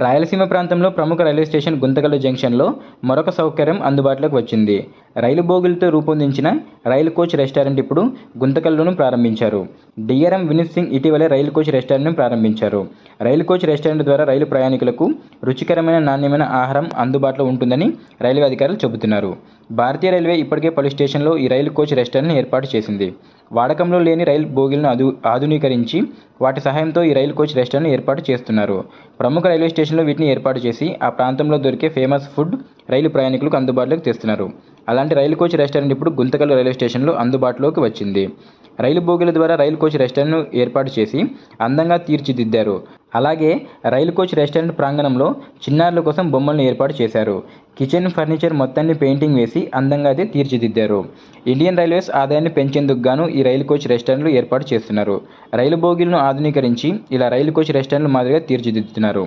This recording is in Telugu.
రాయలసీమ ప్రాంతంలో ప్రముఖ రైల్వే స్టేషన్ గుంతకల్ జంక్షన్లో మరొక సౌకర్యం అందుబాటులోకి వచ్చింది. రైలు బోగీలతో రూపొందించిన రైలు కోచ్ రెస్టారెంట్ ఇప్పుడు గుంతకల్లోనూ ప్రారంభించారు. డీఆర్ఎం వినీత్ సింగ్ ఇటీవలే రైలు కోచ్ రెస్టారెంట్ను ప్రారంభించారు. రైలు కోచ్ రెస్టారెంట్ ద్వారా రైలు ప్రయాణికులకు రుచికరమైన, నాణ్యమైన ఆహారం అందుబాటులో ఉంటుందని రైల్వే అధికారులు చెబుతున్నారు. భారతీయ రైల్వే ఇప్పటికే పలు స్టేషన్లలో ఈ రైలు కోచ్ రెస్టారెంట్ను ఏర్పాటు చేసింది. వాడకంలో లేని రైలు బోగీలను ఆధునీకరించి వాటి సహాయంతో ఈ రైలు కోచ్ రెస్టారెంట్ను ఏర్పాటు చేస్తున్నారు. ప్రముఖ రైల్వే స్టేషన్లో వీటిని ఏర్పాటు చేసి ఆ ప్రాంతంలో దొరికే ఫేమస్ ఫుడ్ రైలు ప్రయాణికులకు అందుబాటులోకి తెస్తున్నారు. అలాంటి రైలు కోచ్ రెస్టారెంట్ ఇప్పుడు గుంతకల్ రైల్వే స్టేషన్లో అందుబాటులోకి వచ్చింది. రైలు బోగీల ద్వారా రైలు కోచ్ రెస్టారెంట్ను ఏర్పాటు చేసి అందంగా తీర్చిదిద్దారు. అలాగే రైలు కోచ్ రెస్టారెంట్ ప్రాంగణంలో చిన్నారుల కోసం బొమ్మలను ఏర్పాటు చేశారు. కిచెన్, ఫర్నిచర్ మొత్తాన్ని పెయింటింగ్ వేసి అందంగా అయితే తీర్చిదిద్దారు. ఇండియన్ రైల్వేస్ ఆదాయాన్ని పెంచేందుకు గాను ఈ రైలు కోచ్ రెస్టారెంట్లు ఏర్పాటు చేస్తున్నారు. రైలు బోగీలను ఆధునీకరించి ఇలా రైలు కోచ్ రెస్టారెంట్లు మాదిరిగా తీర్చిదిద్దుతున్నారు.